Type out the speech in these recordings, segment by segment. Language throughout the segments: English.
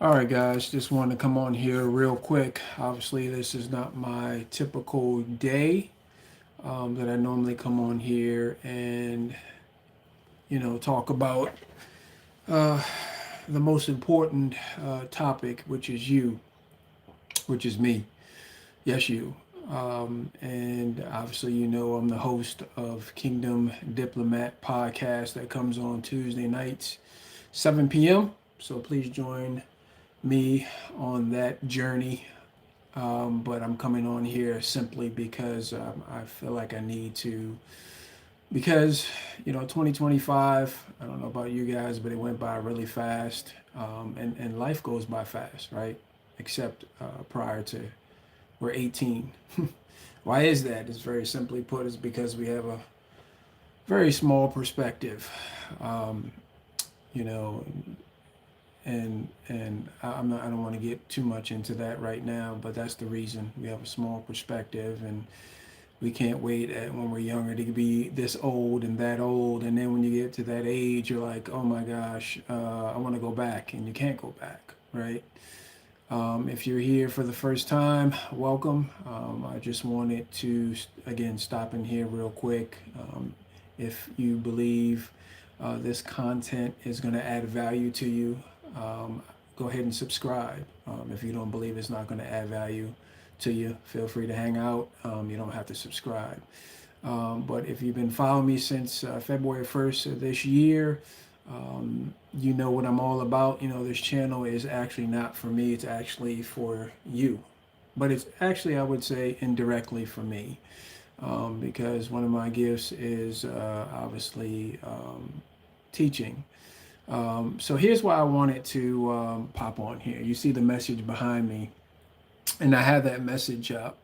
All right, guys, just wanted to come on here real quick. Obviously, this is not my typical day that I normally come on here and, talk about uh, the most important topic, which is you, which is me. Yes, you. And obviously, I'm the host of Kingdom Diplomat podcast that comes on Tuesday nights, 7 p.m. So please join me on that journey. But I'm coming on here simply because I feel like I need to, because 2025. I don't know about you guys, but it went by really fast, and life goes by fast, right? Except prior to we're 18. Why is that? It's very simply put, is because we have a very small perspective. Um, you know, and I'm not, I don't want to get too much into that right now, but that's the reason we have a small perspective, and we can't wait at when we're younger to be this old and that old, and then when you get to that age, you're like, oh my gosh, I want to go back, and you can't go back, right? If you're here for the first time, welcome. I just wanted to again stop in here real quick. If you believe this content is going to add value to you, um, go ahead and subscribe. If you don't believe it's not going to add value to you, feel free to hang out. You don't have to subscribe. But if you've been following me since February 1st of this year, you know what I'm all about. This channel is actually not for me, it's actually for you. But it's actually, I would say, indirectly for me, because one of my gifts is obviously teaching. So here's why I wanted to pop on here. You see the message behind me, and I have that message up.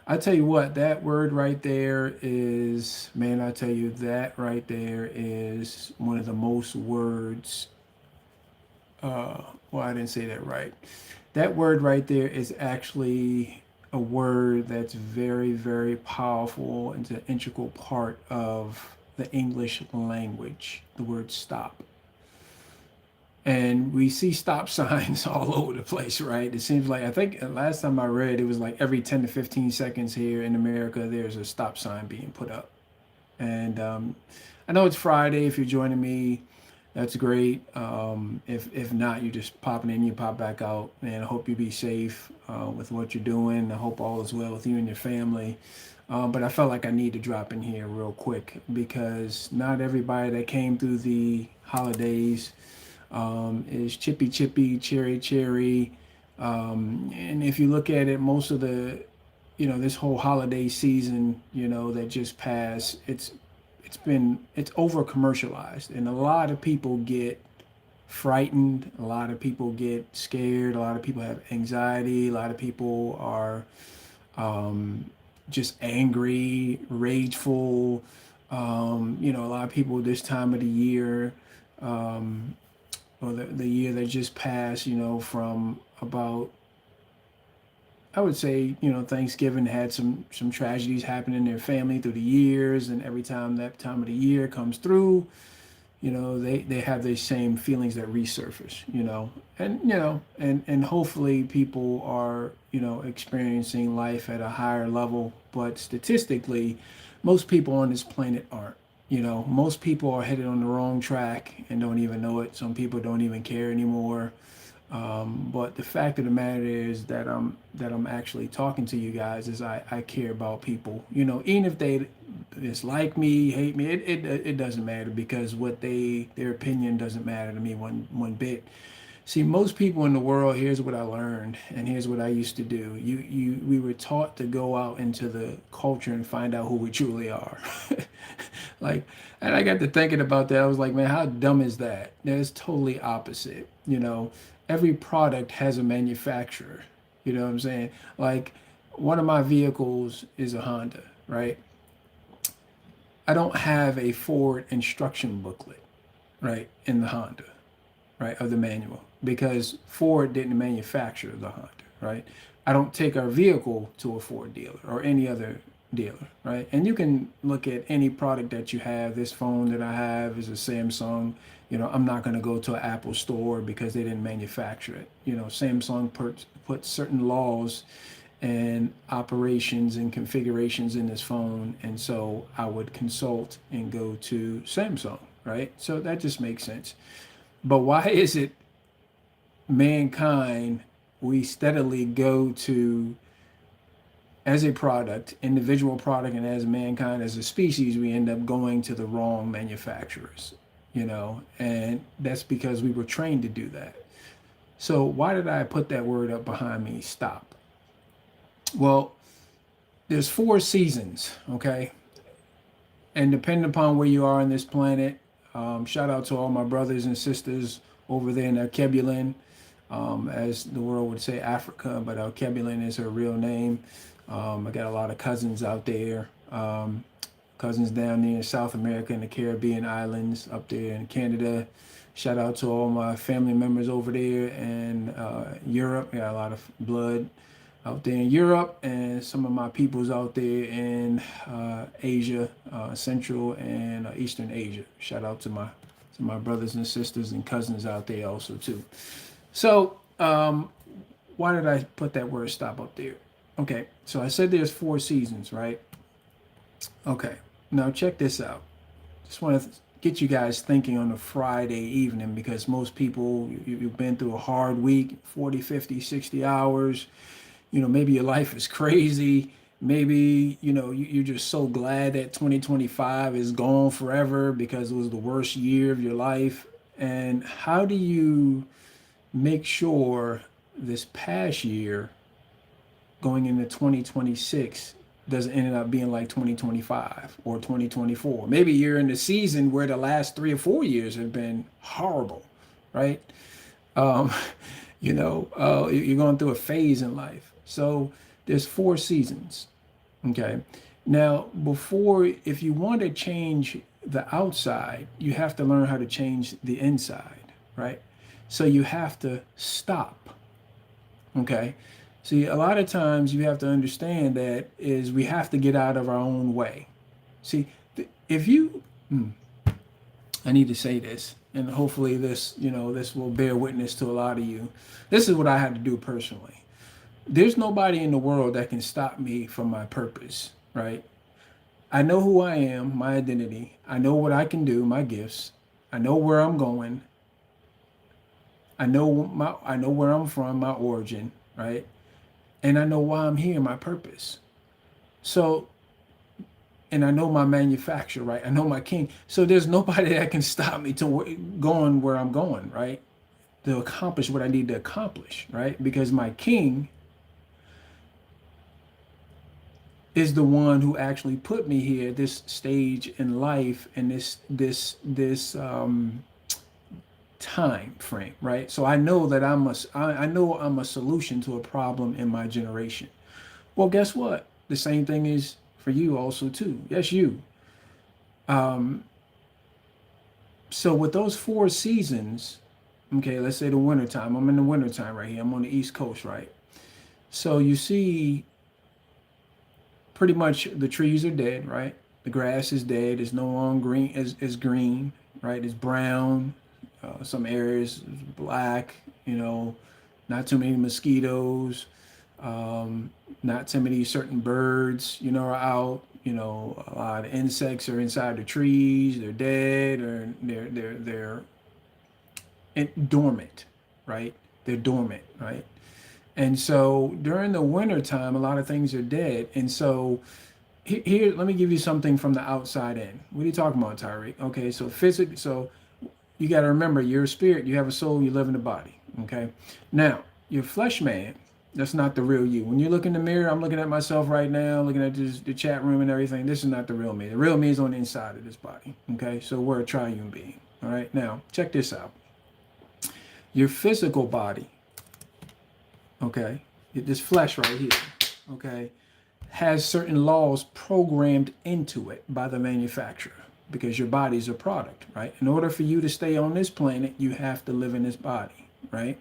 I tell you what, that word right there is, man, I tell you, that right there is one of the most words. Well, I didn't say that right. That word right there is actually a word that's very, very powerful. It's an integral part of the English language, the word stop. And we see stop signs all over the place, right? It seems like, I think last time I read, it was like every 10 to 15 seconds here in America, there's a stop sign being put up. And I know it's Friday. If you're joining me, that's great. If not, you're just popping in, you pop back out. And I hope you be safe with what you're doing. I hope all is well with you and your family. But I felt like I need to drop in here real quick because not everybody that came through the holidays is chippy chippy, cherry cherry. And if you look at it, most of the, this whole holiday season, that just passed, it's over commercialized, and a lot of people get frightened, a lot of people get scared, a lot of people have anxiety, a lot of people are just angry, rageful. A lot of people this time of the year, um, or the year that just passed, from about, I would say, Thanksgiving had some tragedies happen in their family through the years, and every time that time of the year comes through, they have these same feelings that resurface, and hopefully people are, experiencing life at a higher level, but statistically, most people on this planet aren't. Most people are headed on the wrong track and don't even know it. Some people don't even care anymore. But the fact of the matter is that I'm actually talking to you guys is I care about people. Even if they dislike me, hate me, it doesn't matter, because their opinion doesn't matter to me one bit. See, most people in the world, here's what I learned, and here's what I used to do. We were taught to go out into the culture and find out who we truly are. Like, and I got to thinking about that. I was like, man, how dumb is that? It's totally opposite. Every product has a manufacturer. You know what I'm saying? Like, one of my vehicles is a Honda, right? I don't have a Ford instruction booklet, right, in the Honda, right, of the manual, because Ford didn't manufacture the Honda, right? I don't take our vehicle to a Ford dealer or any other dealer, right? And you can look at any product that you have. This phone that I have is a Samsung. I'm not going to go to an Apple store because they didn't manufacture it. Samsung put certain laws and operations and configurations in this phone, and so I would consult and go to Samsung, right? So that just makes sense. But why is it mankind, we steadily go to, as a product, individual product, and as mankind, as a species, we end up going to the wrong manufacturers, and that's because we were trained to do that. So why did I put that word up behind me, stop? Well, there's 4 seasons, okay? And depending upon where you are on this planet, shout out to all my brothers and sisters over there in Alkebulan, as the world would say Africa, but Alkebulan is her real name. I got a lot of cousins out there, cousins down there in South America and the Caribbean islands, up there in Canada. Shout out to all my family members over there in Europe. I got a lot of blood out there in Europe, and some of my peoples out there in Asia, Central and Eastern Asia. Shout out to my brothers and sisters and cousins out there also too. So why did I put that word stop up there? Okay, so I said there's 4 seasons, right? Okay, now check this out. Just want to get you guys thinking on a Friday evening, because most people, you've been through a hard week, 40, 50, 60 hours. Maybe your life is crazy. Maybe, you're just so glad that 2025 is gone forever because it was the worst year of your life. And how do you make sure this past year going into 2026 doesn't end up being like 2025 or 2024? Maybe you're in the season where the last 3 or 4 years have been horrible, right? Um, you're going through a phase in life. So there's 4 seasons. Okay. Now, if you want to change the outside, you have to learn how to change the inside, right? So you have to stop. Okay. See, a lot of times you have to understand that is we have to get out of our own way. See, if you, I need to say this, and hopefully this will bear witness to a lot of you. This is what I had to do personally. There's nobody in the world that can stop me from my purpose, right? I know who I am, my identity. I know what I can do, my gifts. I know where I'm going. I know where I'm from, my origin, right? And I know why I'm here, my purpose. So, and I know my manufacturer, right? I know my king. So there's nobody that can stop me to going where I'm going, right? To accomplish what I need to accomplish, right? Because my king is the one who actually put me here at this stage in life and this time frame, right? So I know that I know I'm a solution to a problem in my generation. Well, guess what? The same thing is for you also too. Yes, you. So with those 4 seasons, okay, let's say the wintertime. I'm in the wintertime right here. I'm on the East Coast, right? So you see pretty much the trees are dead, right? The grass is dead. It's no longer green as green, right? It's brown. Some areas is black, not too many mosquitoes, not too many certain birds, are out. A lot of insects are inside the trees. They're dead, or they're dormant, right? They're dormant, right? And so during the winter time, a lot of things are dead. And so here, let me give you something from the outside in. What are you talking about, Tyreek? Okay, so physically, so you got to remember, you're a spirit, you have a soul, you live in a body. Okay. Now, your flesh man, that's not the real you. When you look in the mirror, I'm looking at myself right now, looking at the chat room and everything. This is not the real me. The real me is on the inside of this body. Okay. So we're a triune being. All right. Now, check this out. Your physical body, okay, this flesh right here, okay, has certain laws programmed into it by the manufacturer, because your body is a product, right? In order for you to stay on this planet, you have to live in this body, right?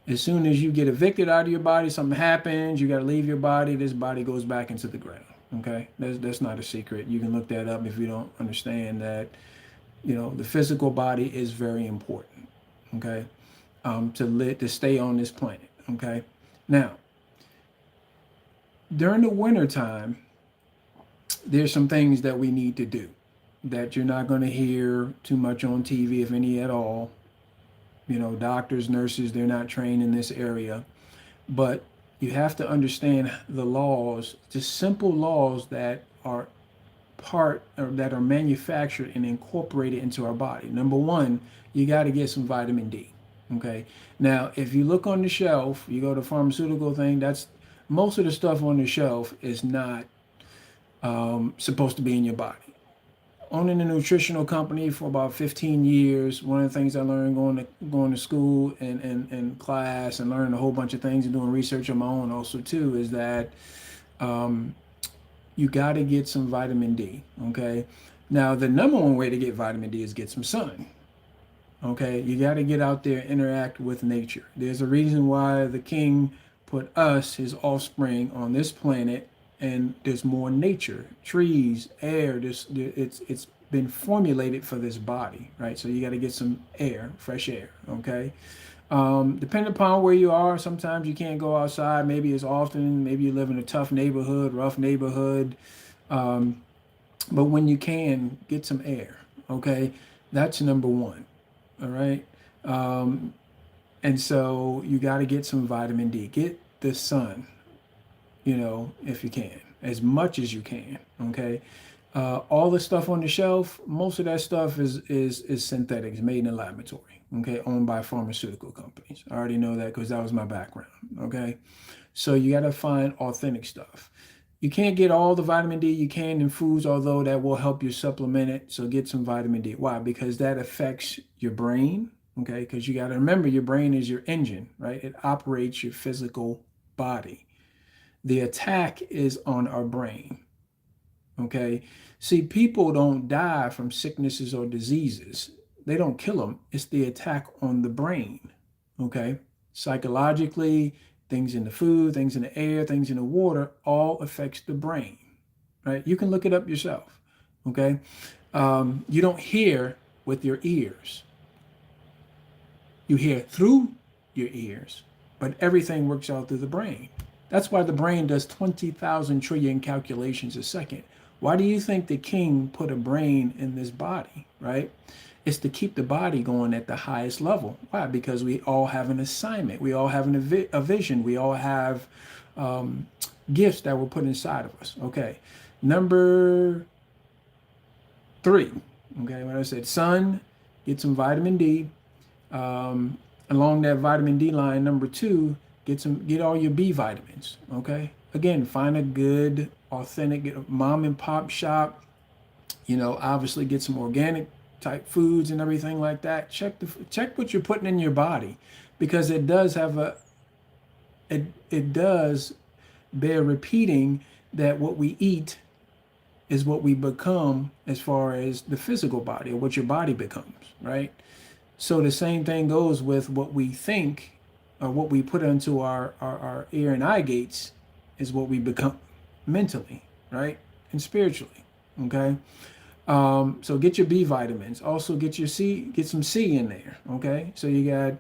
As soon as you get evicted out of your body, something happens, you got to leave your body, this body goes back into the ground, Okay, that's not a secret. You can look that up if you don't understand that. The physical body is very important. Okay, to live, to stay on this planet. Okay, now during the winter time, there's some things that we need to do that you're not going to hear too much on TV, if any at all. Doctors, nurses, they're not trained in this area, but you have to understand the laws, just simple laws that are part or that are manufactured and incorporated into our body. Number one, you got to get some vitamin D. Okay. Now, if you look on the shelf, you go to pharmaceutical thing, that's most of the stuff on the shelf is not supposed to be in your body. Owning a nutritional company for about 15 years, one of the things I learned going to school and class and learning a whole bunch of things and doing research on my own also too is that you got to get some vitamin D. Okay. Now, the number one way to get vitamin D is get some sun. Okay. You got to get out there, interact with nature. There's a reason why the king put us, his offspring, on this planet, and there's more nature, trees, air. It's been formulated for this body, right? So you got to get some air, fresh air. Okay. Depending upon where you are, sometimes you can't go outside. Maybe it's often. Maybe you live in a tough neighborhood, rough neighborhood. But when you can, get some air. Okay, that's number one. All right. And so you got to get some vitamin D. Get the sun. If you can, as much as you can. Okay. All the stuff on the shelf, most of that stuff is synthetics, made in a laboratory. Okay, owned by pharmaceutical companies. I already know that because that was my background. Okay, so you got to find authentic stuff. You can't get all the vitamin D you can in foods, although that will help you supplement it. So get some vitamin D. Why? Because that affects your brain. Okay, because you got to remember your brain is your engine, right? It operates your physical body. The attack is on our brain. Okay. See, people don't die from sicknesses or diseases. They don't kill them. It's the attack on the brain. Okay. Psychologically, things in the food, things in the air, things in the water, all affects the brain. Right. You can look it up yourself. Okay. You don't hear with your ears. You hear through your ears, but everything works out through the brain. That's why the brain does 20,000 trillion calculations a second. Why do you think the king put a brain in this body, right? It's to keep the body going at the highest level. Why? Because we all have an assignment. We all have a vision. We all have gifts that were put inside of us. Okay. Number 3. Okay. When I said sun, get some vitamin D. Along that vitamin D line, number 2, get all your B vitamins. Okay. Again, find a good, authentic, get a mom and pop shop. Obviously get some organic type foods and everything like that. Check what you're putting in your body, because it does bear repeating that what we eat is what we become as far as the physical body, or what your body becomes, right? So the same thing goes with what we think, or what we put into our ear and eye gates is what we become mentally, right? And spiritually. Okay. So get your B vitamins. Also get some C in there. Okay. So you got,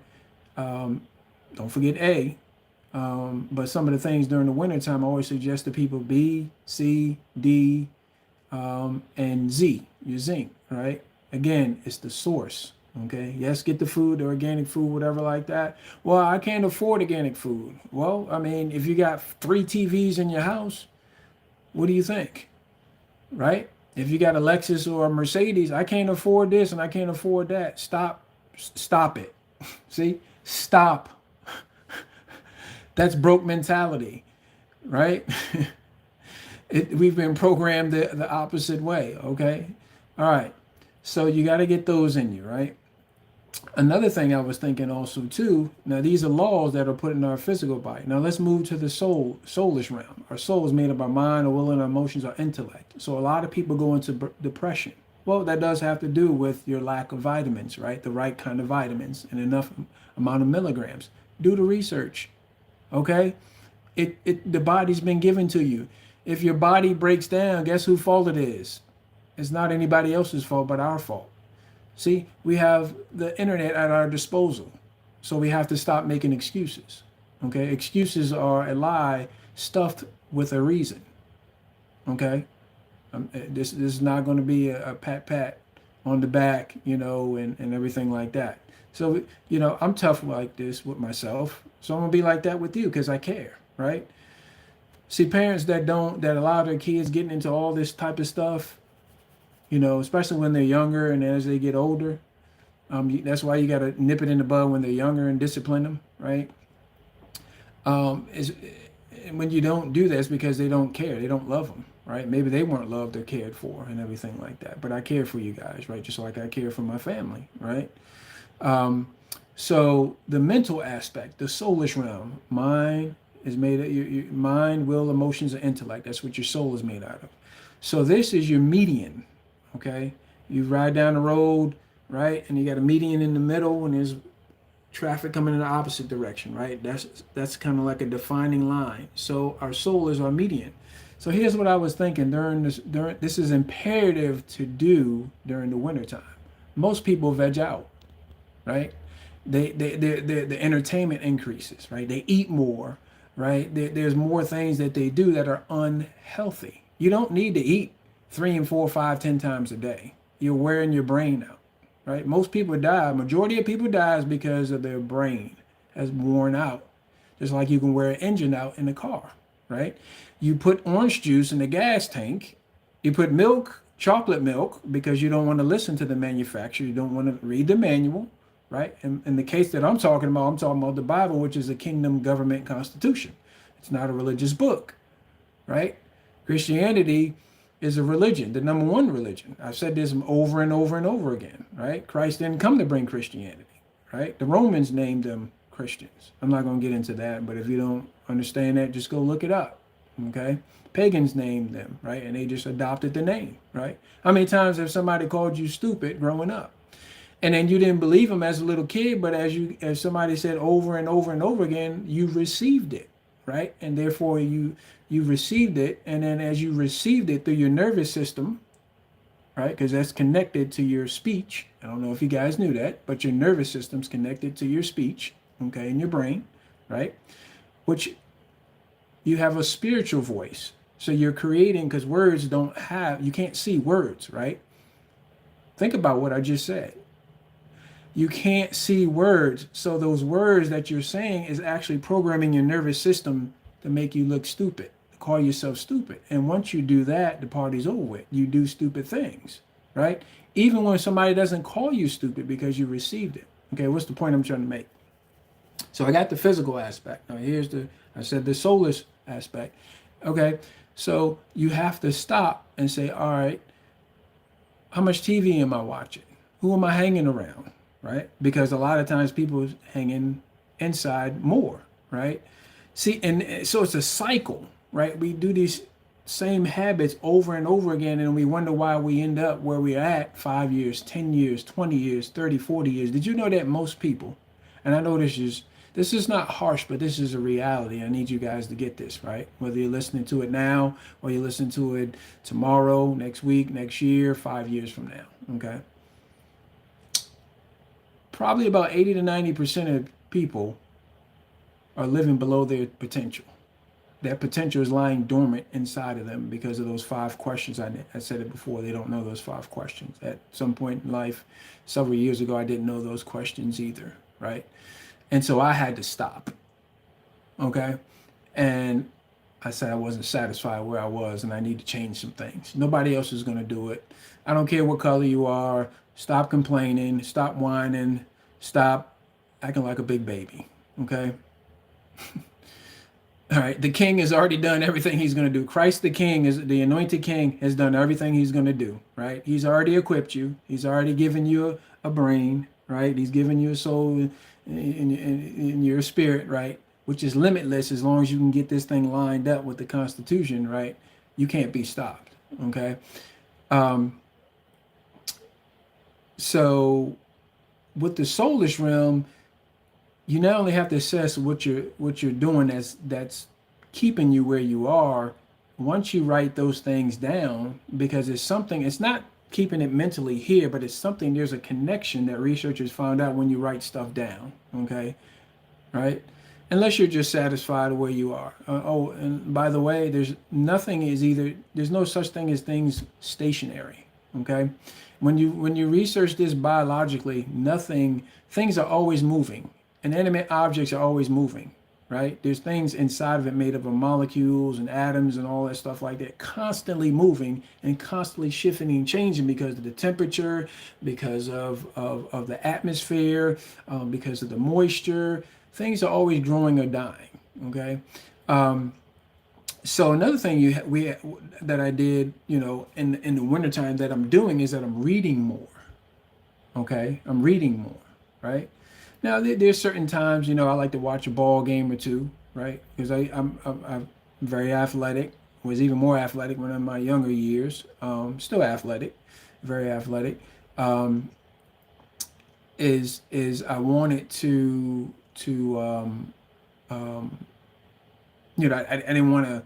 don't forget A. But some of the things during the winter time, I always suggest to people B, C, D, and Z, your zinc, right? Again, it's the source. Okay. Yes, get the food, the organic food, whatever like that. Well, I can't afford organic food. Well, I mean, if you got 3 TVs in your house, what do you think? Right? If you got a Lexus or a Mercedes, I can't afford this and I can't afford that. Stop it. See? Stop. That's broke mentality, right? We've been programmed the opposite way. Okay. All right. So you got to get those in you, right? Another thing I was thinking also too, now these are laws that are put in our physical body. Now let's move to the soulish realm. Our soul is made up of our mind, our will, and our emotions, our intellect. So a lot of people go into depression. Well, that does have to do with your lack of vitamins, right? The right kind of vitamins and enough amount of milligrams. Do the research, okay? The body's been given to you. If your body breaks down, guess whose fault it is? It's not anybody else's fault but our fault. See, we have the internet at our disposal. So we have to stop making excuses. Okay? Excuses are a lie stuffed with a reason. Okay? This is not going to be a pat pat on the back, and everything like that. So, I'm tough like this with myself. So I'm going to be like that with you because I care, right? See, parents that allow their kids getting into all this type of stuff, especially when they're younger and as they get older, that's why you got to nip it in the bud when they're younger and discipline them, right? Is when you don't do this because they don't care, they don't love them, right? Maybe they weren't loved or cared for and everything like that. But I care for you guys, right? Just like I care for my family, right? So the mental aspect, the soulish realm, mind is made of your mind, will, emotions, and intellect. That's what your soul is made out of. So this is your median, okay? You ride down the road, right? And you got a median in the middle, and there's traffic coming in the opposite direction, right? That's kind of like a defining line. So our soul is our median. So here's what I was thinking during this is imperative to do during the wintertime. Most people veg out, right? The entertainment increases, right? They eat more, right? There's more things that they do that are unhealthy. You don't need to eat 3 and 4, 5, 10 times a day. You're wearing your brain out, right? Most people die. Majority of people dies because of their brain has worn out. Just like you can wear an engine out in a car, right? You put orange juice in the gas tank. You put milk, chocolate milk, because you don't want to listen to the manufacturer. You don't want to read the manual, right? In the case that I'm talking about the Bible, which is a kingdom government constitution. It's not a religious book, right? Christianity is a religion, the number one religion. I've said this over and over and over again, right? Christ didn't come to bring Christianity, right? The Romans named them Christians. I'm not going to get into that, but if you don't understand that, just go look it up, okay? Pagans named them, right? And they just adopted the name, right? How many times have somebody called you stupid growing up? And then you didn't believe them as a little kid, but as somebody said over and over and over again, you received it, right? And therefore you received it, and then as you received it through your nervous system, right? Because that's connected to your speech. I don't know if you guys knew that, but your nervous system's connected to your speech, okay, in your brain, right? Which you have a spiritual voice. So you're creating, because words you can't see words, right? Think about what I just said. You can't see words. So those words that you're saying is actually programming your nervous system to make you look stupid, to call yourself stupid. And once you do that, the party's over with. You do stupid things, right? Even when somebody doesn't call you stupid because you received it. Okay, what's the point I'm trying to make? So I got the physical aspect. Now I said the soulless aspect. Okay, so you have to stop and say, all right, how much TV am I watching? Who am I hanging around? Right? Because a lot of times people hanging inside more, right? See, and so it's a cycle, right? We do these same habits over and over again, and we wonder why we end up where we're at 5 years, 10 years, 20 years, 30, 40 years. Did you know that most people, and I know this is not harsh, but this is a reality. I need you guys to get this, right? Whether you're listening to it now or you listen to it tomorrow, next week, next year, 5 years from now, okay? Probably about 80 to 90% of people are living below their potential. That potential is lying dormant inside of them because of those 5 questions. I said it before, they don't know those 5 questions. At some point in life, several years ago, I didn't know those questions either, right? And so I had to stop, okay? And I said I wasn't satisfied where I was and I need to change some things. Nobody else is going to do it. I don't care what color you are. Stop complaining, stop whining, stop acting like a big baby, okay? All right, the king has already done everything he's going to do. Christ the king, is the anointed king, has done everything he's going to do, right? He's already equipped you. He's already given you a brain, right? He's given you a soul in your spirit, right? Which is limitless as long as you can get this thing lined up with the Constitution, right? You can't be stopped, okay? So with the soulish realm, you not only have to assess what you're doing that's keeping you where you are, once you write those things down, because it's something, it's not keeping it mentally here, but it's something, there's a connection that researchers found out when you write stuff down. Okay. Right. Unless you're just satisfied where you are. Oh, and by the way, there's no such thing as things stationary. Okay. When you research this biologically, things are always moving. Inanimate objects are always moving, right? There's things inside of it made up of molecules and atoms and all that stuff like that, constantly moving and constantly shifting and changing because of the temperature, because of the atmosphere, because of the moisture. Things are always growing or dying. Okay. So another thing that I did, in the wintertime that I'm doing is that I'm reading more. Okay, I'm reading more, right? Now there's certain times, I like to watch a ball game or two, right? Because I'm very athletic. Was even more athletic when in my younger years. Still athletic, very athletic. Um, is I wanted to I didn't want to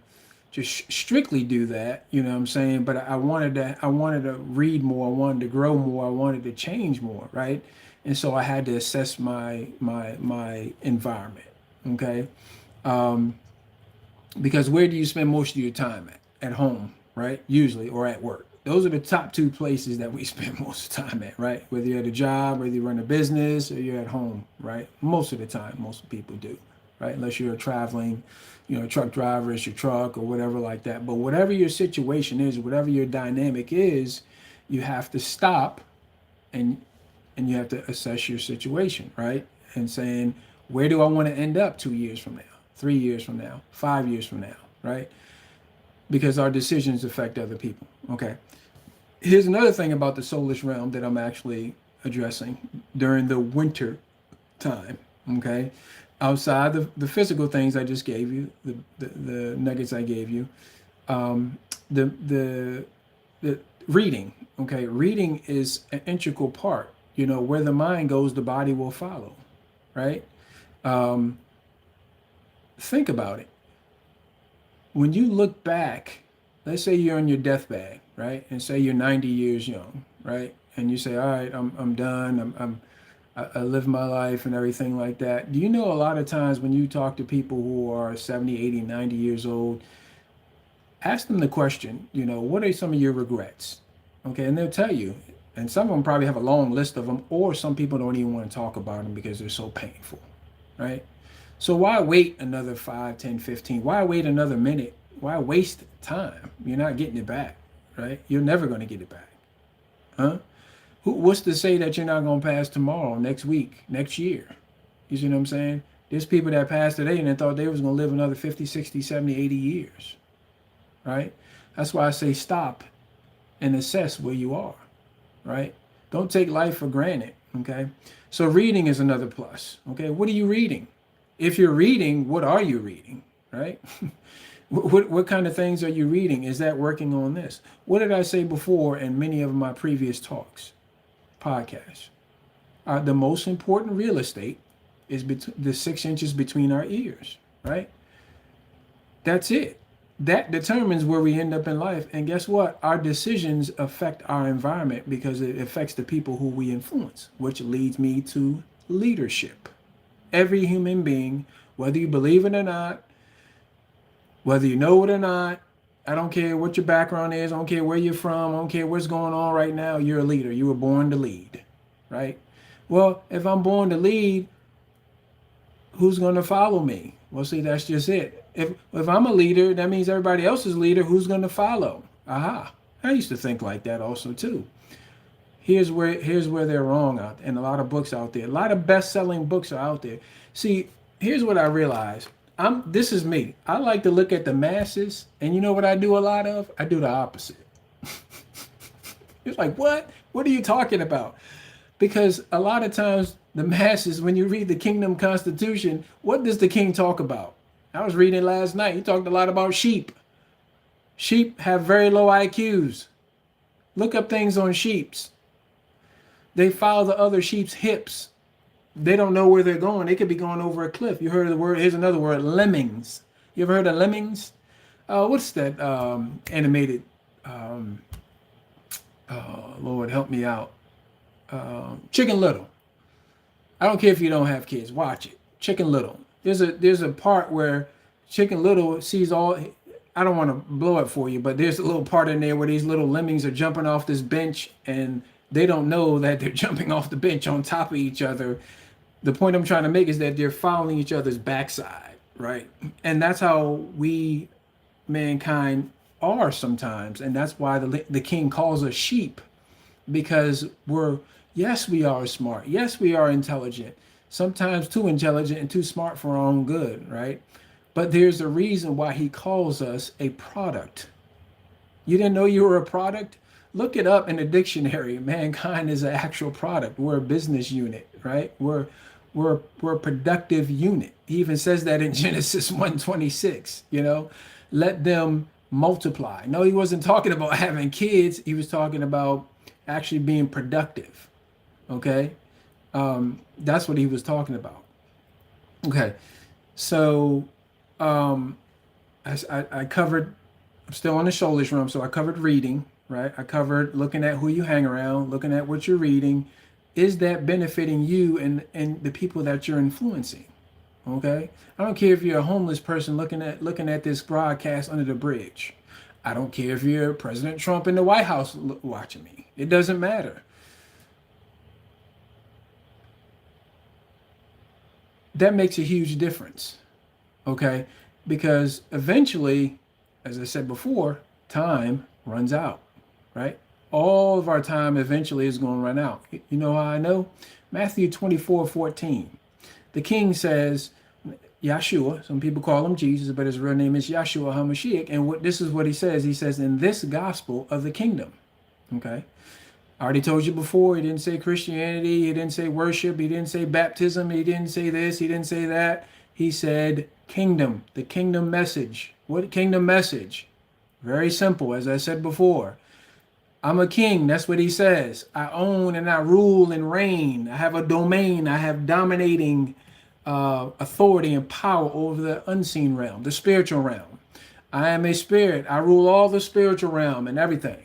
just strictly do that, you know what I'm saying? But I wanted to read more, I wanted to grow more, I wanted to change more, right? And so I had to assess my environment, okay? Um, because where do you spend most of your time at? At home, right? Usually, or at work. Those are the top two places that we spend most of the time at, right? Whether you're at a job, whether you run a business, or you're at home, right? Most of the time, most people do, right? Unless you're traveling, truck driver, it's your truck or whatever like that. But whatever your situation is, whatever your dynamic is, you have to stop and you have to assess your situation, right? And saying, where do I want to end up 2 years from now, 3 years from now, 5 years from now, right? Because our decisions affect other people. Okay. Here's another thing about the soulless realm that I'm actually addressing during the winter time. Okay. Outside the physical things I just gave you, the nuggets I gave you, um, the reading. Okay. Reading is an integral part. Where the mind goes, the body will follow. Right. Um, think about it. When you look back, let's say you're on your deathbed, right? And say you're 90 years young, right? And you say, all right, I'm done. I live my life and everything like that. Do you know a lot of times when you talk to people who are 70, 80, 90 years old, ask them the question, what are some of your regrets? Okay. And they'll tell you. And some of them probably have a long list of them, or some people don't even want to talk about them because they're so painful, right? So why wait another 5, 10, 15? Why wait another minute? Why waste time? You're not getting it back, right? You're never going to get it back. Huh? What's to say that you're not going to pass tomorrow, next week, next year? You see what I'm saying? There's people that passed today and they thought they was going to live another 50, 60, 70, 80 years, right? That's why I say stop and assess where you are, right? Don't take life for granted, okay? So reading is another plus, okay? What are you reading? If you're reading, what are you reading, right? what kind of things are you reading? Is that working on this? What did I say before in many of my previous talks, podcasts? The most important real estate is the 6 inches between our ears, right? That's it. That determines where we end up in life. And guess what? Our decisions affect our environment because it affects the people who we influence, which leads me to leadership. Every human being, whether you believe it or not, whether you know it or not, I don't care what your background is, I don't care where you're from, I don't care what's going on right now, you're a leader. You were born to lead, right? Well, if I'm born to lead, who's going to follow me? Well, see, that's just it. If I'm a leader, that means everybody else is a leader. Who's going to follow? Aha. I used to think like that also too. Here's where they're wrong out there, and a lot of books out there. A lot of best-selling books are out there. See, here's what I realized. This is me. I like to look at the masses, and you know what I do a lot of? I do the opposite. It's like, what? What are you talking about? Because a lot of times the masses, when you read the Kingdom Constitution, what does the king talk about? I was reading last night. He talked a lot about sheep. Sheep have very low IQs. Look up things on sheeps. They follow the other sheep's hips. They don't know where they're going. They could be going over a cliff. You heard of the word, here's another word, lemmings. You ever heard of lemmings? What's that animated? Um, Lord help me out. Chicken Little. I don't care if you don't have kids. Watch it. Chicken Little. There's a part where Chicken Little sees all. I don't want to blow it for you, but there's a little part in there where these little lemmings are jumping off this bench, and they don't know that they're jumping off the bench on top of each other. The point I'm trying to make is that they're following each other's backside, right? And that's how we, mankind, are sometimes, and that's why the king calls us sheep, because yes, we are smart, yes, we are intelligent, sometimes too intelligent and too smart for our own good, right? But there's a reason why he calls us a product. You didn't know you were a product? Look it up in the dictionary. Mankind is an actual product. We're a business unit, right? We're a productive unit. He even says that in Genesis 1:26, let them multiply. No, he wasn't talking about having kids. He was talking about actually being productive. Okay. That's what he was talking about. Okay. So I covered, I'm still on the shoulders room. So I covered reading, right? I covered looking at who you hang around, looking at what you're reading. Is that benefiting you and the people that you're influencing? Okay. I don't care if you're a homeless person looking at this broadcast under the bridge. I don't care if you're President Trump in the White House watching me. It doesn't matter. That makes a huge difference. Okay. Because eventually, as I said before, time runs out, right? All of our time eventually is going to run out. You know how I know? Matthew 24:14. The king says, Yeshua, some people call him Jesus, but his real name is Yeshua HaMashiach. And this is what he says. He says, in this gospel of the kingdom. Okay. I already told you before, he didn't say Christianity, he didn't say worship, he didn't say baptism, he didn't say this, he didn't say that. He said kingdom, the kingdom message. What kingdom message? Very simple, as I said before. I'm a king, that's what he says. I own and I rule and reign. I have a domain, I have dominating authority and power over the unseen realm, the spiritual realm. I am a spirit, I rule all the spiritual realm and everything.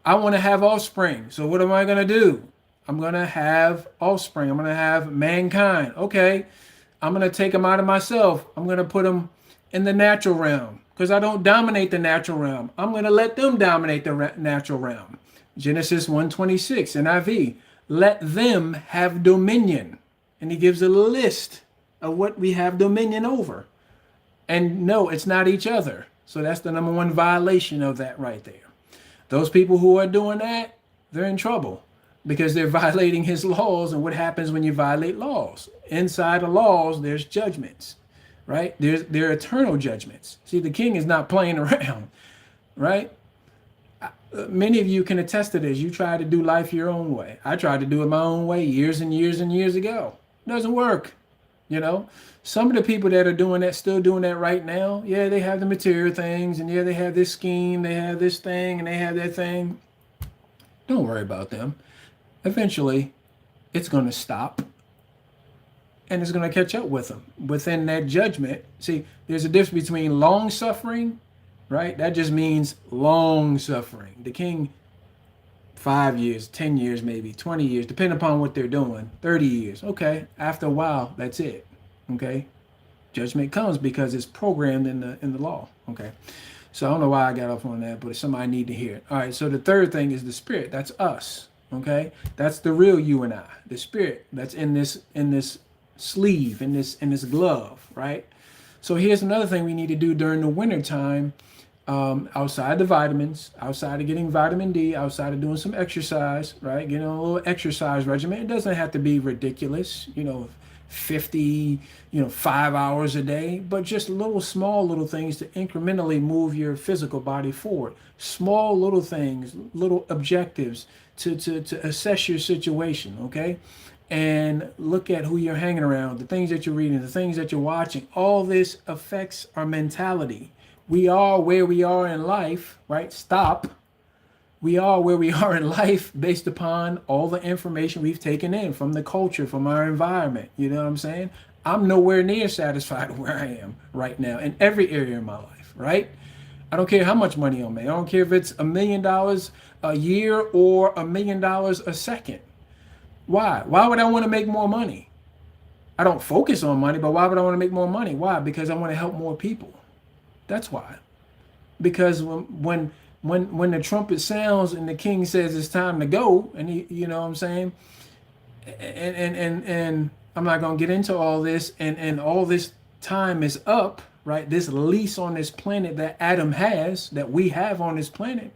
I want to have offspring. So what am I going to do? I'm going to have offspring. I'm going to have mankind. Okay. I'm going to take them out of myself. I'm going to put them in the natural realm because I don't dominate the natural realm. I'm going to let them dominate the natural realm. Genesis 1:26 NIV. Let them have dominion. And he gives a list of what we have dominion over. And no, it's not each other. So that's the number one violation of that right there. Those people who are doing that, they're in trouble because they're violating his laws. And what happens when you violate laws? Inside the laws, there's judgments, right? There are eternal judgments. See, the king is not playing around, right? Many of you can attest to this. You try to do life your own way. I tried to do it my own way years and years and years ago. It doesn't work, Some of the people that are doing that, still doing that right now, yeah, they have the material things, and yeah, they have this scheme, they have this thing, and they have that thing. Don't worry about them. Eventually, it's going to stop, and it's going to catch up with them. Within that judgment, see, there's a difference between long suffering, right? That just means long suffering. The king, 5 years, 10 years, maybe 20 years, depending upon what they're doing, 30 years. Okay, after a while, that's it. Okay, judgment comes because it's programmed in the law. Okay, so I don't know why I got off on that, but somebody need to hear it. All right, so the third thing is the spirit. That's us. Okay, that's the real you and I. The spirit that's in this sleeve, in this glove, right? So here's another thing we need to do during the winter time. Outside the vitamins, outside of getting vitamin D, outside of doing some exercise, right? Getting a little exercise regimen. It doesn't have to be ridiculous, 50, 5 hours a day, but just small little things to incrementally move your physical body forward. Small little things, little objectives to assess your situation, okay? And look at who you're hanging around, the things that you're reading, the things that you're watching. All this affects our mentality. We are where we are in life, right? Stop. We are where we are in life based upon all the information we've taken in from the culture, from our environment. You know what I'm saying? I'm nowhere near satisfied where I am right now in every area of my life, right? I don't care how much money I'm making. I don't care if it's $1 million a year or $1 million a second. Why? Why would I want to make more money? I don't focus on money, but why would I want to make more money? Why? Because I want to help more people. That's why. Because when the trumpet sounds and the king says it's time to go, and you know what I'm saying, and I'm not gonna get into all this, and all this time is up, right? This lease on this planet that Adam has, that we have on this planet,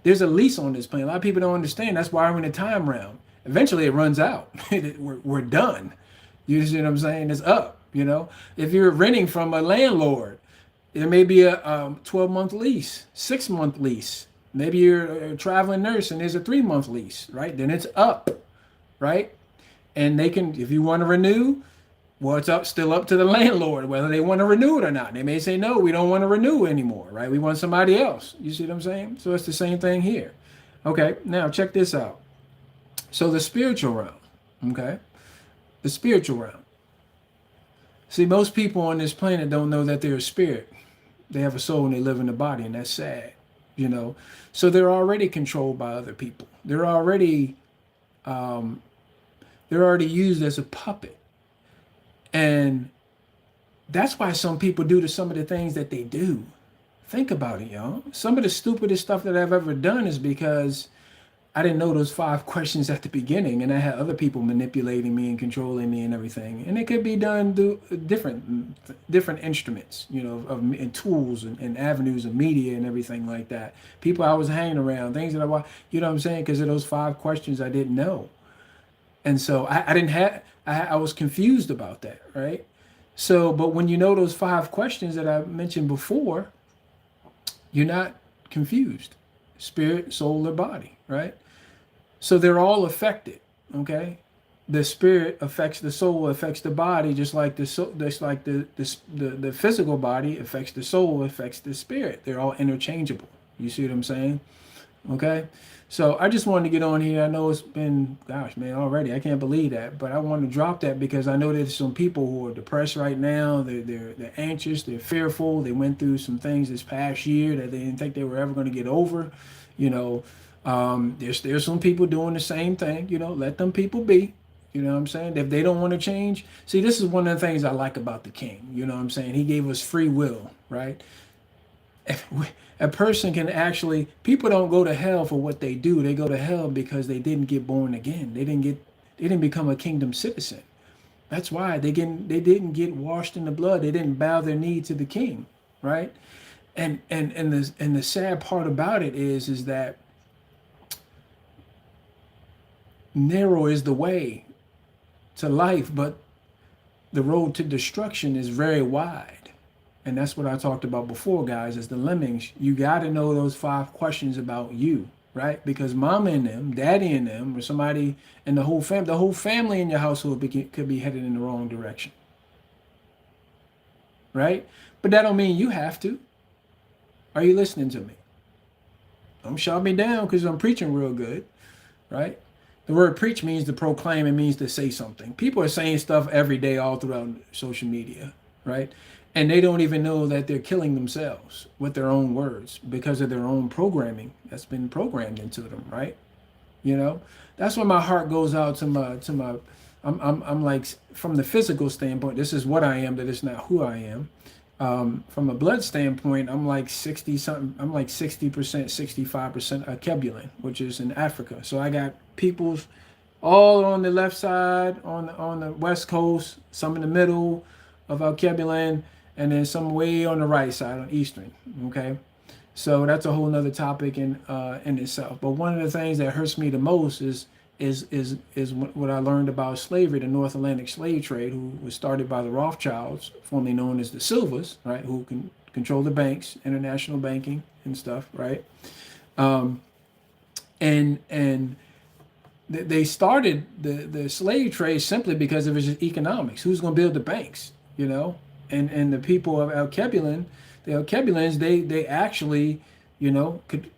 there's a lease on this planet. A lot of people don't understand. That's why we're in a time realm. Eventually, it runs out. We're done. You see what I'm saying? It's up. You know, if you're renting from a landlord, there may be a 12-month lease, 6-month lease. Maybe you're a traveling nurse and there's a 3-month lease, right? Then it's up, right? And they can, if you want to renew, well, it's up, still up to the landlord whether they want to renew it or not. They may say, no, we don't want to renew anymore, right? We want somebody else. You see what I'm saying? So it's the same thing here. Okay, now check this out. So the spiritual realm, okay? The spiritual realm. See, most people on this planet don't know that they're a spirit. They have a soul and they live in a body, and that's sad, you know. So they're already controlled by other people. Um, they're already used as a puppet. And that's why some people do to some of the things that they do. Think about it, y'all. Some of the stupidest stuff that I've ever done is because I didn't know those 5 questions at the beginning, and I had other people manipulating me and controlling me and everything. And it could be done through different instruments, you know, and tools and avenues of media and everything like that. People I was hanging around, things that I watched, you know what I'm saying? Because of those 5 questions I didn't know. And so I didn't have, I was confused about that, right? So, but when you know those 5 questions that I mentioned before, you're not confused. Spirit, soul, or body, right? So they're all affected, okay? The spirit affects the soul, affects the body, just like the soul, just like the physical body affects the soul, affects the spirit. They're all interchangeable. You see what I'm saying? Okay. So I just wanted to get on here. I know it's been, gosh, man, already. I can't believe that, but I want to drop that because I know there's some people who are depressed right now. They're anxious. They're fearful. They went through some things this past year that they didn't think they were ever going to get over. You know, there's some people doing the same thing. You know, let them people be. You know what I'm saying? If they don't want to change, see, this is one of the things I like about the King. You know what I'm saying? He gave us free will, right? A person can actually, people don't go to hell for what they do. They go to hell because they didn't get born again. They didn't become a kingdom citizen. That's why they didn't get washed in the blood. They didn't bow their knee to the king, right? And the sad part about it is that narrow is the way to life, but the road to destruction is very wide. And that's what I talked about before, guys, is the lemmings. You got to know those 5 questions about you, right? Because mama and them, daddy and them, or somebody and the whole family in your household could be headed in the wrong direction, right? But that don't mean you have to. Are you listening to me? Don't shut me down because I'm preaching real good, right? The word preach means to proclaim. It means to say something. People are saying stuff every day all throughout social media, right? And they don't even know that they're killing themselves with their own words because of their own programming that's been programmed into them, right? You know, that's when my heart goes out to my. I'm like, from the physical standpoint, this is what I am, that it's not who I am. From a blood standpoint, I'm like 60 something. I'm like 60%, 65% Akebulin, which is in Africa. So I got peoples all on the left side, on the west coast, some in the middle of Alkebulan, and then some way on the right side on Eastern. Okay, so that's a whole nother topic in itself. But one of the things that hurts me the most is what I learned about slavery, the North Atlantic slave trade, who was started by the Rothschilds, formerly known as the Silvers, right, who can control the banks, international banking and stuff, right? And they started the slave trade simply because of its economics. Who's going to build the banks, you know? And the people of Alkebulan, the Alkebulans, they actually, you know, could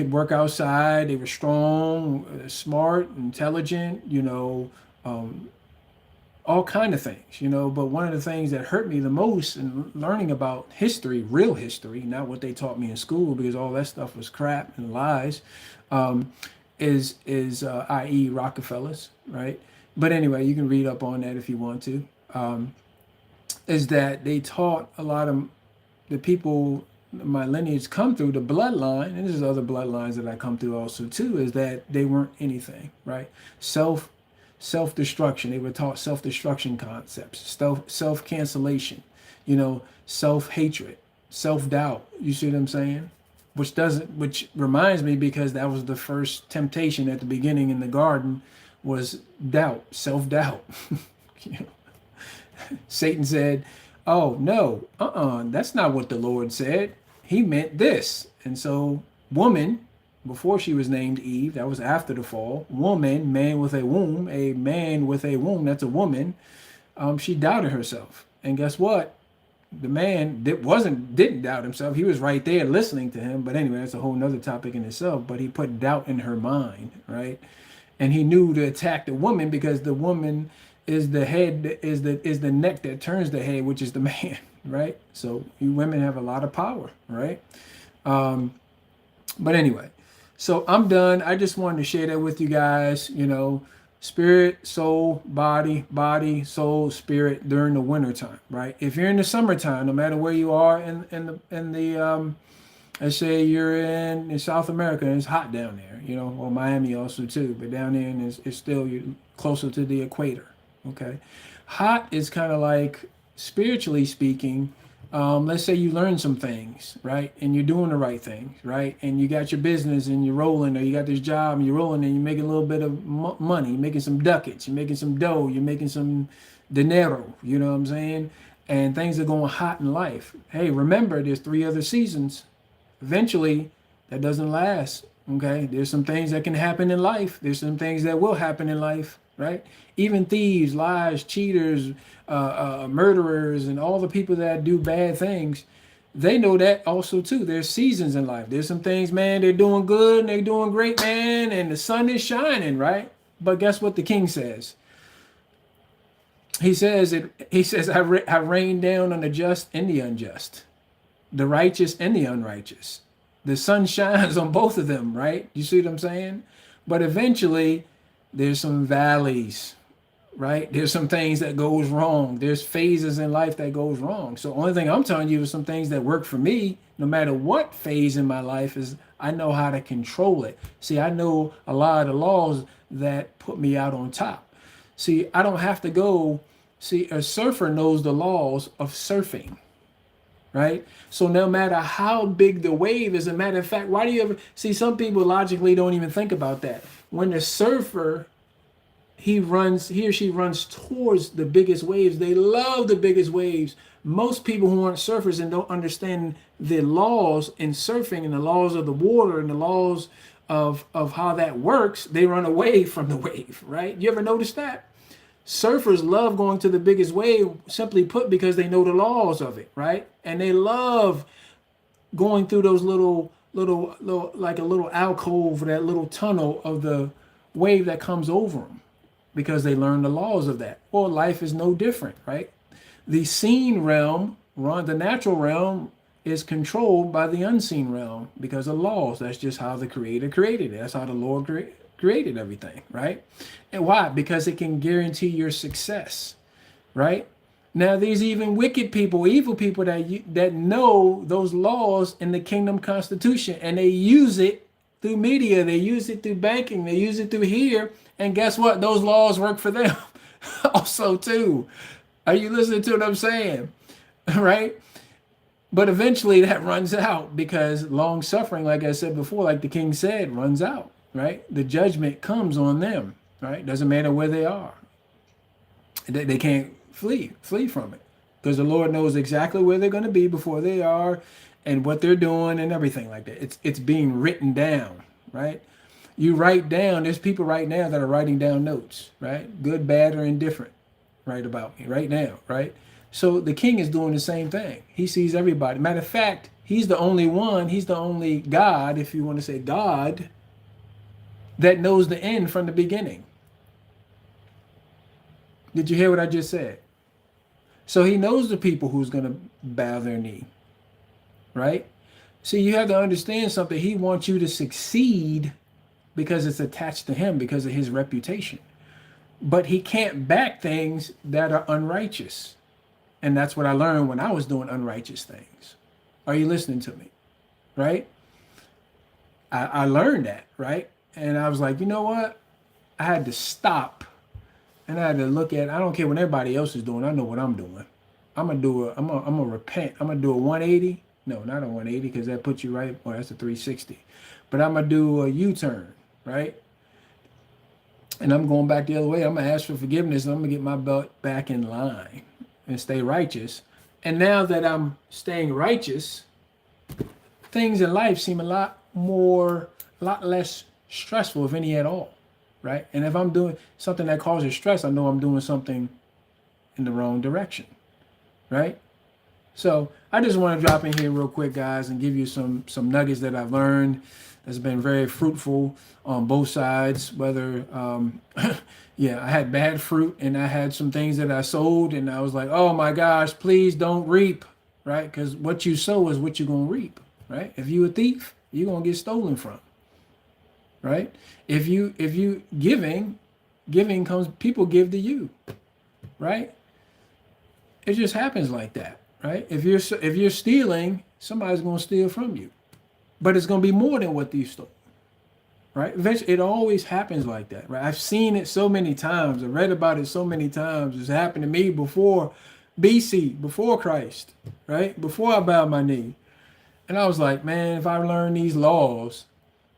work outside. They were strong, smart, intelligent, you know, all kind of things, you know. But one of the things that hurt me the most in learning about history, real history, not what they taught me in school, because all that stuff was crap and lies, um, is i.e. Rockefellers, right? But anyway, you can read up on that if you want to. Is that they taught a lot of the people my lineage come through, the bloodline, and there's other bloodlines that I come through also too, is that they weren't anything, right? Self destruction. They were taught self destruction concepts, self cancellation, you know, self hatred, self doubt. You see what I'm saying? Which reminds me, because that was the first temptation at the beginning in the garden, was doubt, self doubt. You know, Satan said, "Oh no, that's not what the Lord said. He meant this." And so, woman, before she was named Eve, that was after the fall. Woman, man with a man with a womb, that's a woman. She doubted herself, and guess what? The man didn't doubt himself. He was right there listening to him. But anyway, that's a whole nother topic in itself. But he put doubt in her mind, right? And he knew to attack the woman, because the woman is the head, is the neck that turns the head, which is the man, right? So you women have a lot of power, right? But anyway, so I'm done. I just wanted to share that with you guys. You know, spirit, soul, body, soul, spirit during the winter time, right? If you're in the summertime, no matter where you are in the let's say you're in South America and it's hot down there, you know, or Miami also too, but down there, and it's still you're closer to the equator. Okay, hot is kind of like, spiritually speaking. Let's say you learn some things, right, and you're doing the right things, right, and you got your business and you're rolling, or you got this job and you're rolling, and you're making a little bit of money, you're making some ducats, you're making some dough, you're making some dinero, you know what I'm saying, and things are going hot in life. Hey, remember, there's 3 other seasons. Eventually, that doesn't last. Okay, there's some things that can happen in life. There's some things that will happen in life, right? Even thieves, lies, cheaters, murderers, and all the people that do bad things, they know that also too. There's seasons in life. There's some things, man, they're doing good and they're doing great, man, and the sun is shining, right? But guess what the king says? He says it. He says, I rain down on the just and the unjust, the righteous and the unrighteous. The sun shines on both of them, right? You see what I'm saying? But eventually, there's some valleys, right? There's some things that goes wrong. There's phases in life that goes wrong. So only thing I'm telling you is some things that work for me, no matter what phase in my life, is I know how to control it. See, I know a lot of the laws that put me out on top. See, I don't have to go. See, a surfer knows the laws of surfing, right? So no matter how big the wave is, a matter of fact, why do you ever see, some people logically don't even think about that. When the surfer, he or she runs towards the biggest waves, they love the biggest waves. Most people who aren't surfers and don't understand the laws in surfing and the laws of the water and the laws of how that works, they run away from the wave, right? You ever notice that? Surfers love going to the biggest wave, simply put, because they know the laws of it, right? And they love going through those little, like a little alcove, or that little tunnel of the wave that comes over them, because they learn the laws of that. Well, life is no different, right? The seen realm, the natural realm, is controlled by the unseen realm because of laws. That's just how the Creator created it. That's how the Lord created everything, right? And why? Because it can guarantee your success, right? Now, there's even wicked people, evil people that know those laws in the kingdom constitution, and they use it through media, they use it through banking, they use it through here, and guess what? Those laws work for them also too. Are you listening to what I'm saying? Right? But eventually that runs out, because long suffering, like I said before, like the king said, runs out, right? The judgment comes on them, right? Doesn't matter where they are. They can't flee from it, because the Lord knows exactly where they're going to be before they are, and what they're doing and everything like that. It's being written down, right? You write down, there's people right now that are writing down notes, right? Good, bad, or indifferent, right, about me right now, right? So the king is doing the same thing. He sees everybody. Matter of fact, he's the only one, he's the only God, if you want to say God, that knows the end from the beginning. Did you hear what I just said? So he knows the people who's going to bow their knee, right? See, you have to understand something. He wants you to succeed because it's attached to him because of his reputation. But he can't back things that are unrighteous. And that's what I learned when I was doing unrighteous things. Are you listening to me? Right? I learned that, right? And I was like, you know what? I had to stop and I had to look at, I don't care what everybody else is doing. I know what I'm doing. I'm gonna repent. I'm gonna do a 180. No, not a 180 because that puts you right. Well, that's a 360. But I'm gonna do a U-turn, right? And I'm going back the other way. I'm gonna ask for forgiveness and I'm gonna get my belt back in line and stay righteous. And now that I'm staying righteous, things in life seem a lot less stressful, if any at all, right? And if I'm doing something that causes stress, I know I'm doing something in the wrong direction, right? So I just want to drop in here real quick, guys, and give you some nuggets that I've learned that's been very fruitful on both sides. Whether, yeah, I had bad fruit and I had some things that I sowed, and I was like, oh my gosh, please don't reap, right? Because what you sow is what you're gonna reap, right? If you a thief, you're gonna get stolen from, right? If you giving comes, people give to you, right? It just happens like that. Right? If you're stealing, somebody's going to steal from you, but it's going to be more than what you stole. Right? Eventually, it always happens like that. Right? I've seen it so many times. I read about it so many times. It's happened to me before BC, before Christ. Right? Before I bowed my knee, and I was like, man, if I learn these laws,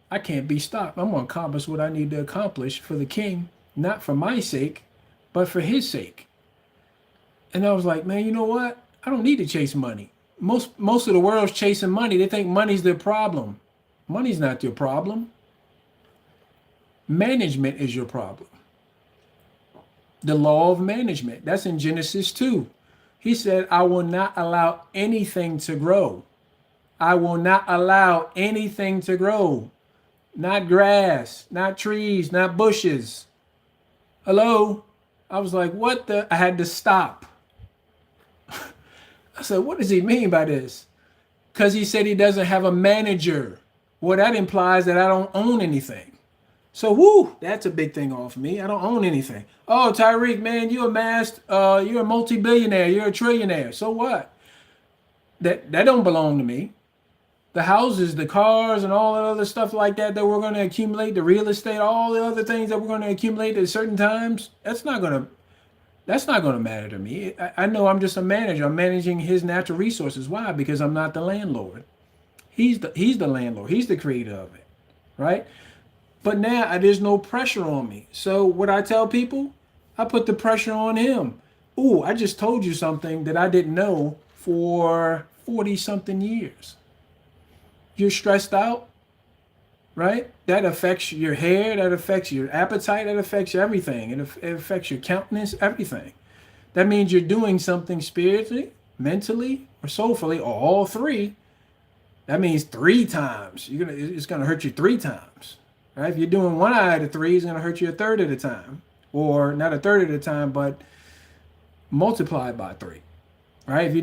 I can't be stopped. I'm going to accomplish what I need to accomplish for the King, not for my sake, but for His sake. And I was like, man, you know what? I don't need to chase money. Most of the world's chasing money. They think money's their problem. Money's not your problem. Management is your problem. The law of management. That's in Genesis 2. He said, I will not allow anything to grow. I will not allow anything to grow. Not grass, not trees, not bushes. Hello? I was like, what the? I had to stop. I said, what does he mean by this? Because he said he doesn't have a manager. Well, that implies that I don't own anything. So, woo, that's a big thing off me. I don't own anything. Oh, Tyreek, man, you amassed, you're a multi-billionaire, you're a trillionaire. So what? That don't belong to me. The houses, the cars, and all the other stuff like that we're going to accumulate, the real estate, all the other things that we're going to accumulate at certain times, that's not going to matter to me. I know I'm just a manager. I'm managing his natural resources. Why? Because I'm not the landlord. He's the landlord. He's the creator of it, right? But now there's no pressure on me. So what I tell people, I put the pressure on him. Ooh, I just told you something that I didn't know for 40 something years. You're stressed out, right? That affects your hair, that affects your appetite, that affects everything. It affects your countenance, everything. That means you're doing something spiritually, mentally, or soulfully, or all three. That means 3 times. It's gonna hurt you 3 times. Right? If you're doing 1 out of 3, it's gonna hurt you 1/3 of the time. Or not 1/3 of the time, but multiplied by 3. Right? If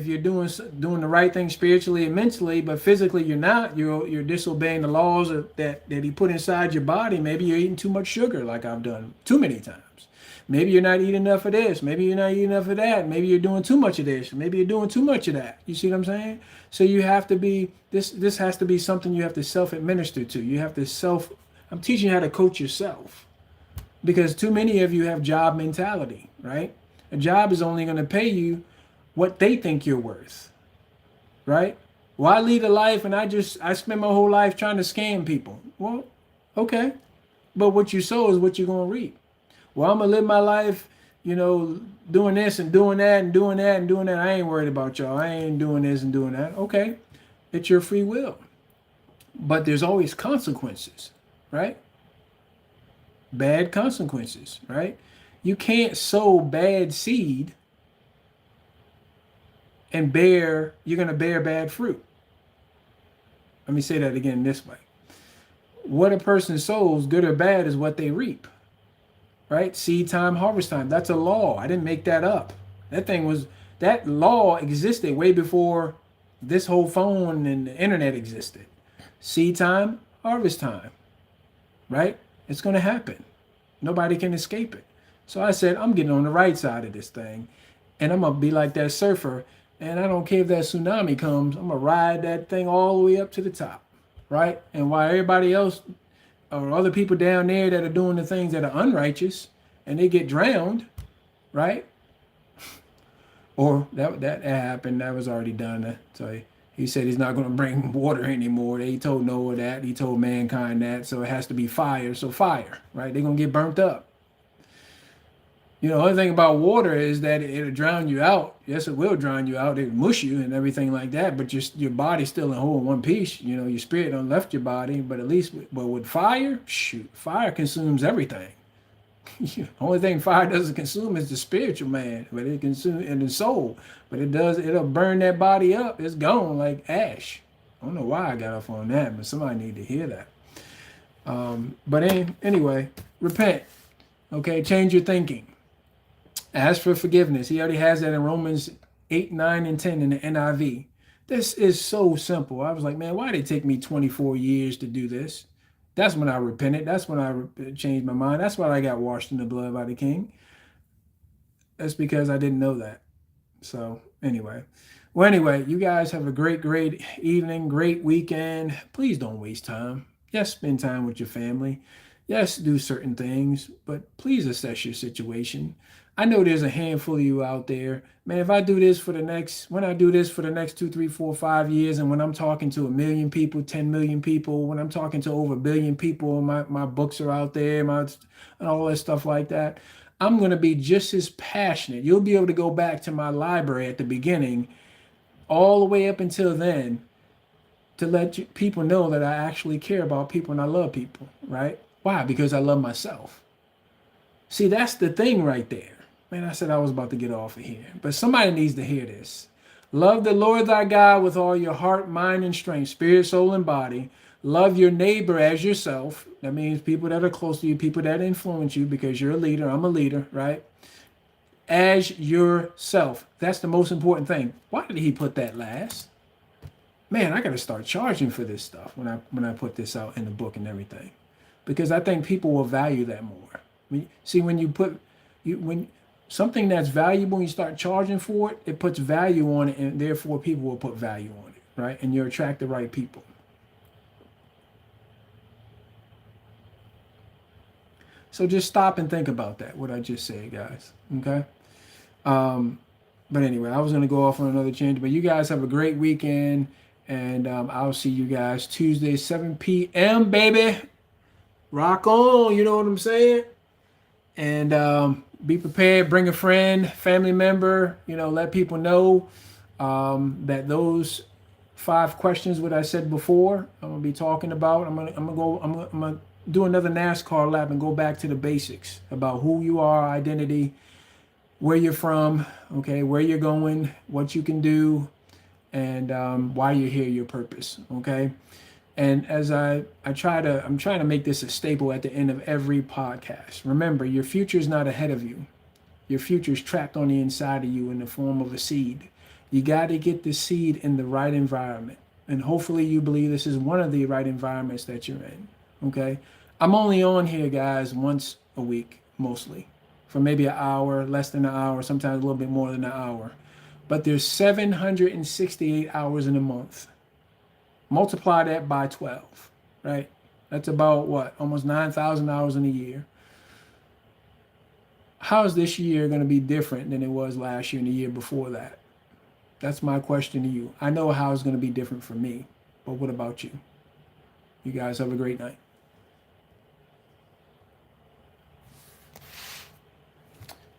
you're doing the right thing spiritually and mentally, but physically you're not, you're disobeying the laws that he put inside your body. Maybe you're eating too much sugar, like I've done too many times. Maybe you're not eating enough of this. Maybe you're not eating enough of that. Maybe you're doing too much of this. Maybe you're doing too much of that. You see what I'm saying? So you have to be this has to be something you have to self-administer to. You have to I'm teaching you how to coach yourself. Because too many of you have job mentality, right? A job is only going to pay you what they think you're worth, right? Well, I lead a life and I spend my whole life trying to scam people. Well, okay. But what you sow is what you're going to reap. Well, I'm going to live my life, doing this and doing that and doing that and doing that. I ain't worried about y'all. I ain't doing this and doing that. Okay. It's your free will. But there's always consequences, right? Bad consequences, right? You can't sow bad seed and you're going to bear bad fruit. Let me say that again this way. What a person sows, good or bad, is what they reap. right? Seed time, harvest time. That's a law. I didn't make that up. That law existed way before this whole phone and the internet existed. Seed time, harvest time, right? It's going to happen. Nobody can escape it. So I said, I'm getting on the right side of this thing, and I'm going to be like that surfer. And I don't care if that tsunami comes, I'm going to ride that thing all the way up to the top, right? And while everybody else or other people down there that are doing the things that are unrighteous and they get drowned, right? Or that happened. That was already done. So he said he's not going to bring water anymore. He told Noah that. He told mankind that. So it has to be fire. So fire, right? They're going to get burnt up. You know, the other thing about water is that it'll drown you out. Yes, it will drown you out. It'll mush you and everything like that. But your body's still in whole in one piece. You know, your spirit done left your body. But at least, with fire, shoot, fire consumes everything. Only thing fire doesn't consume is the spiritual man, but it consumes and the soul. But it'll burn that body up. It's gone like ash. I don't know why I got off on that, but somebody need to hear that. But anyway, repent. Okay, change your thinking. Ask for forgiveness. He already has that in Romans 8, 9, and 10 in the NIV. This is so simple. I was like, man, why did it take me 24 years to do this? That's when I repented. That's when I changed my mind. That's why I got washed in the blood by the King. That's because I didn't know that. So anyway. Well, anyway, you guys have a great evening, great weekend. Please don't waste time. Yes, spend time with your family. Yes, do certain things, but please assess your situation. I know there's a handful of you out there. Man, if I do this for the next, when I do this for the next 2, 3, 4, 5 years, and when I'm talking to 1 million people, 10 million people, when I'm talking to over 1 billion people, my books are out there, and all that stuff like that, I'm going to be just as passionate. You'll be able to go back to my library at the beginning, all the way up until then, to let people know that I actually care about people and I love people, right? Why? Because I love myself. See, that's the thing right there. Man, I said I was about to get off of here, but somebody needs to hear this. Love the Lord thy God with all your heart, mind, and strength, spirit, soul, and body. Love your neighbor as yourself. That means people that are close to you, people that influence you, because you're a leader. I'm a leader, right? As yourself. That's the most important thing. Why did he put that last? Man, I got to start charging for this stuff when I put this out in the book and everything, because I think people will value that more. See, when something that's valuable, you start charging for it, it puts value on it, and therefore people will put value on it, right? And you attract the right people. So just stop and think about that, what I just said, guys, okay? But anyway, I was going to go off on another change, but you guys have a great weekend, and I'll see you guys Tuesday, 7 p.m., baby. Rock on, you know what I'm saying? And be prepared, bring a friend, family member, let people know that those 5 questions, what I said before, I'm gonna be talking about. I'm gonna do another NASCAR lap and go back to the basics about who you are, identity, where you're from, okay, where you're going, what you can do, and why you're here, your purpose, okay? And as I'm trying to make this a staple at the end of every podcast. Remember, your future is not ahead of you. Your future is trapped on the inside of you in the form of a seed. You got to get the seed in the right environment. And hopefully you believe this is one of the right environments that you're in, okay? I'm only on here, guys, once a week, mostly, for maybe an hour, less than an hour, sometimes a little bit more than an hour. But there's 768 hours in a month. Multiply that by 12, right? That's about what? Almost 9,000 hours in a year. How is this year going to be different than it was last year and the year before that? That's my question to you. I know how it's going to be different for me, but what about you? You guys have a great night.